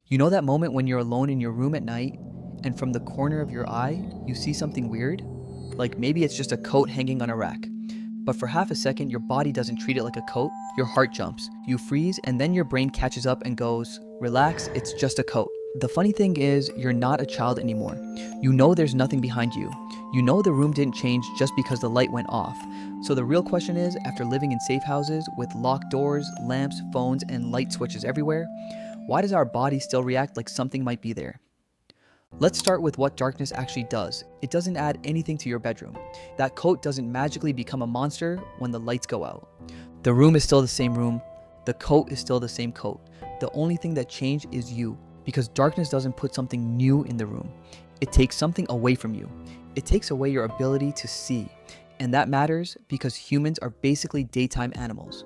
You know that moment when you're alone in your room at night and from the corner of your eye, you see something weird? Like maybe it's just a coat hanging on a rack. But for half a second, your body doesn't treat it like a coat. Your heart jumps, you freeze, and then your brain catches up and goes, relax, it's just a coat. The funny thing is, you're not a child anymore. You know there's nothing behind you. You know the room didn't change just because the light went off. So the real question is, after living in safe houses with locked doors, lamps, phones, and light switches everywhere, why does our body still react like something might be there? Let's start with what darkness actually does. It doesn't add anything to your bedroom. That coat doesn't magically become a monster when the lights go out. The room is still the same room. The coat is still the same coat. The only thing that changed is you, because darkness doesn't put something new in the room. It takes something away from you. It takes away your ability to see. And that matters because humans are basically daytime animals.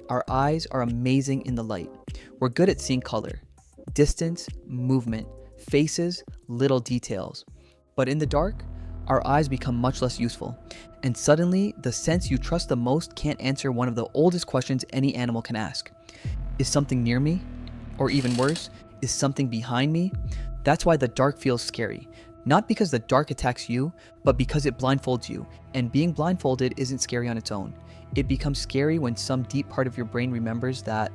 Our eyes are amazing in the light. We're good at seeing color, distance, movement, faces, little details. But in the dark, our eyes become much less useful. And suddenly, the sense you trust the most can't answer one of the oldest questions any animal can ask. Is something near me? Or even worse, is something behind me? That's why the dark feels scary. Not because the dark attacks you, but because it blindfolds you. And being blindfolded isn't scary on its own. It becomes scary when some deep part of your brain remembers that,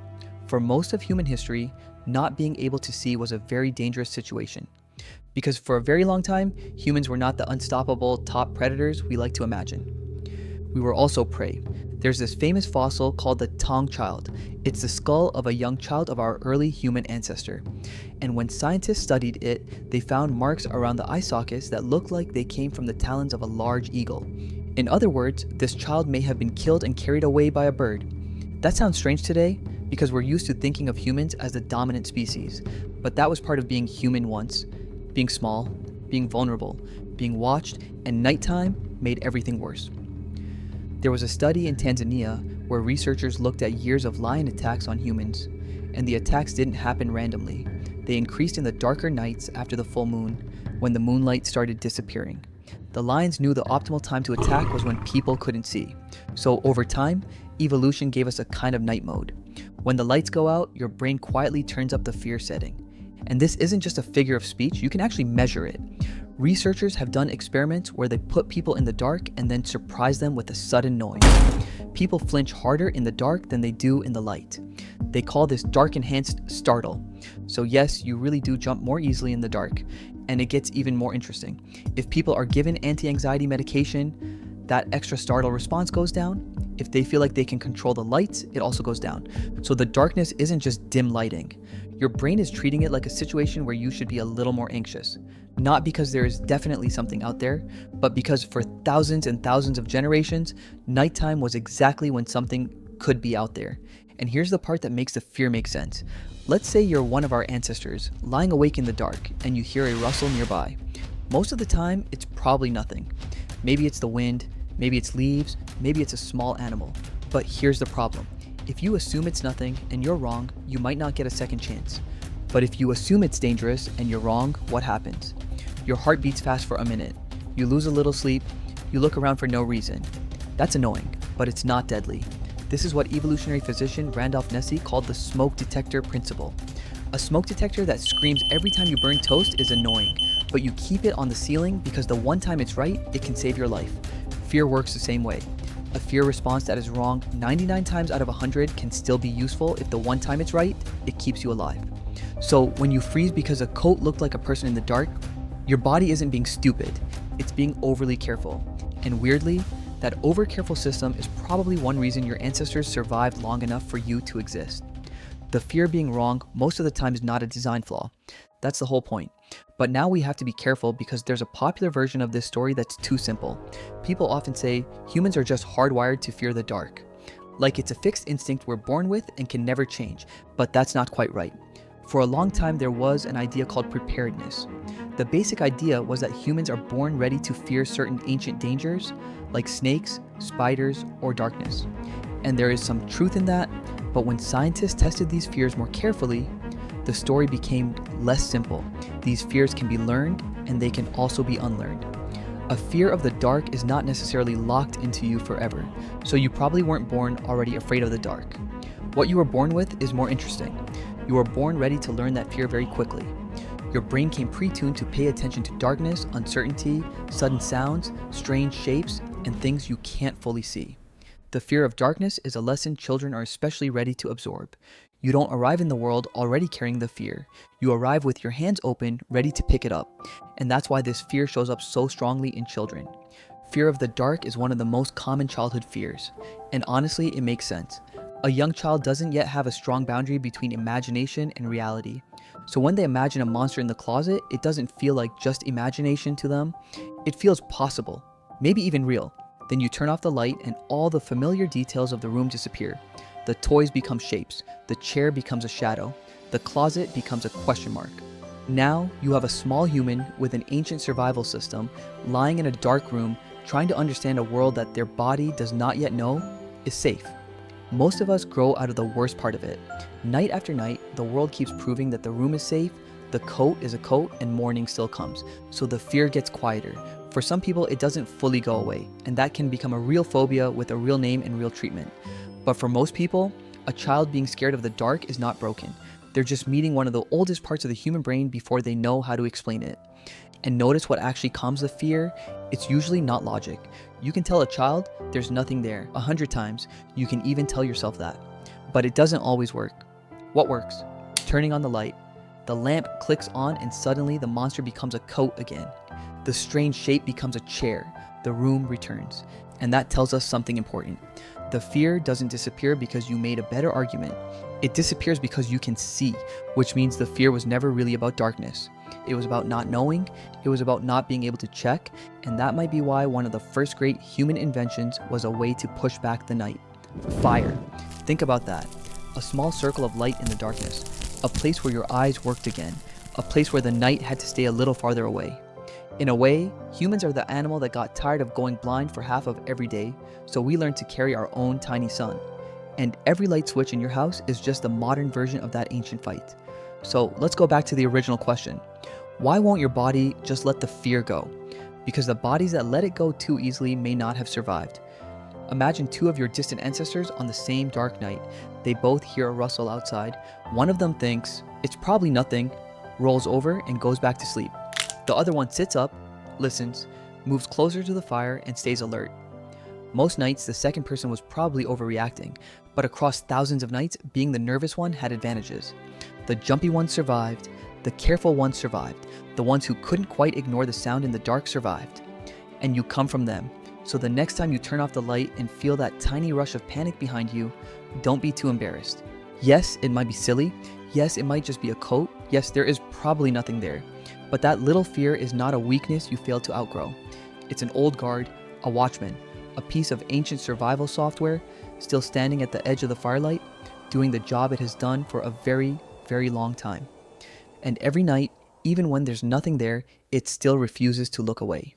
for most of human history, not being able to see was a very dangerous situation. Because for a very long time, humans were not the unstoppable top predators we like to imagine. We were also prey. There's this famous fossil called the Tong child. It's the skull of a young child of our early human ancestor. And when scientists studied it, they found marks around the eye sockets that looked like they came from the talons of a large eagle. In other words, this child may have been killed and carried away by a bird. That sounds strange today, because we're used to thinking of humans as the dominant species. But that was part of being human once. Being small, being vulnerable, being watched, and nighttime made everything worse. There was a study in Tanzania where researchers looked at years of lion attacks on humans, and the attacks didn't happen randomly. They increased in the darker nights after the full moon, when the moonlight started disappearing. The lions knew the optimal time to attack was when people couldn't see. So over time, evolution gave us a kind of night mode. When the lights go out, your brain quietly turns up the fear setting. And this isn't just a figure of speech, you can actually measure it. Researchers have done experiments where they put people in the dark and then surprise them with a sudden noise. People flinch harder in the dark than they do in the light. They call this dark enhanced startle. So yes, you really do jump more easily in the dark. And it gets even more interesting. If people are given anti-anxiety medication, that extra startle response goes down. If they feel like they can control the lights, it also goes down. So the darkness isn't just dim lighting. Your brain is treating it like a situation where you should be a little more anxious. Not because there is definitely something out there, but because for thousands and thousands of generations, nighttime was exactly when something could be out there. And here's the part that makes the fear make sense. Let's say you're one of our ancestors, lying awake in the dark, and you hear a rustle nearby. Most of the time, it's probably nothing. Maybe it's the wind, maybe it's leaves, maybe it's a small animal. But here's the problem. If you assume it's nothing and you're wrong, you might not get a second chance. But if you assume it's dangerous and you're wrong, what happens? Your heart beats fast for a minute. You lose a little sleep. You look around for no reason. That's annoying, but it's not deadly. This is what evolutionary physician Randolph Nesse called the smoke detector principle. A smoke detector that screams every time you burn toast is annoying, but you keep it on the ceiling because the one time it's right, it can save your life. Fear works the same way. A fear response that is wrong 99 times out of 100 can still be useful if the one time it's right, it keeps you alive. So when you freeze because a coat looked like a person in the dark, your body isn't being stupid, it's being overly careful. And weirdly, that over-careful system is probably one reason your ancestors survived long enough for you to exist. The fear being wrong most of the time is not a design flaw. That's the whole point. But now we have to be careful because there's a popular version of this story that's too simple. People often say humans are just hardwired to fear the dark. Like it's a fixed instinct we're born with and can never change, but that's not quite right. For a long time there was an idea called preparedness. The basic idea was that humans are born ready to fear certain ancient dangers like snakes, spiders, or darkness. And there is some truth in that, but when scientists tested these fears more carefully, the story became less simple. These fears can be learned, and they can also be unlearned. A fear of the dark is not necessarily locked into you forever, so you probably weren't born already afraid of the dark. What you were born with is more interesting. You were born ready to learn that fear very quickly. Your brain came pre-tuned to pay attention to darkness, uncertainty, sudden sounds, strange shapes, and things you can't fully see. The fear of darkness is a lesson children are especially ready to absorb. You don't arrive in the world already carrying the fear. You arrive with your hands open, ready to pick it up. And that's why this fear shows up so strongly in children. Fear of the dark is one of the most common childhood fears. And honestly, it makes sense. A young child doesn't yet have a strong boundary between imagination and reality. So when they imagine a monster in the closet, it doesn't feel like just imagination to them. It feels possible, maybe even real. Then you turn off the light and all the familiar details of the room disappear. The toys become shapes, the chair becomes a shadow, the closet becomes a question mark. Now you have a small human with an ancient survival system lying in a dark room trying to understand a world that their body does not yet know is safe. Most of us grow out of the worst part of it. Night after night, the world keeps proving that the room is safe, the coat is a coat, and morning still comes. So the fear gets quieter. For some people, it doesn't fully go away, and that can become a real phobia with a real name and real treatment. But for most people, a child being scared of the dark is not broken. They're just meeting one of the oldest parts of the human brain before they know how to explain it. And notice what actually calms the fear. It's usually not logic. You can tell a child there's nothing there 100 times. You can even tell yourself that. But it doesn't always work. What works? Turning on the light. The lamp clicks on and suddenly the monster becomes a coat again. The strange shape becomes a chair. The room returns. And that tells us something important. The fear doesn't disappear because you made a better argument. It disappears because you can see, which means the fear was never really about darkness. It was about not knowing, it was about not being able to check, and that might be why one of the first great human inventions was a way to push back the night. Fire. Think about that. A small circle of light in the darkness. A place where your eyes worked again. A place where the night had to stay a little farther away. In a way, humans are the animal that got tired of going blind for half of every day, so we learned to carry our own tiny sun. And every light switch in your house is just the modern version of that ancient fight. So let's go back to the original question. Why won't your body just let the fear go? Because the bodies that let it go too easily may not have survived. Imagine two of your distant ancestors on the same dark night. They both hear a rustle outside. One of them thinks, it's probably nothing, rolls over and goes back to sleep. The other one sits up, listens, moves closer to the fire and stays alert. Most nights, the second person was probably overreacting, but across thousands of nights, being the nervous one had advantages. The jumpy ones survived, the careful ones survived, the ones who couldn't quite ignore the sound in the dark survived. And you come from them. So the next time you turn off the light and feel that tiny rush of panic behind you, don't be too embarrassed. Yes, it might be silly. Yes, it might just be a coat. Yes, there is probably nothing there. But that little fear is not a weakness you failed to outgrow. It's an old guard, a watchman, a piece of ancient survival software still standing at the edge of the firelight, doing the job it has done for a very, very long time. And every night, even when there's nothing there, it still refuses to look away.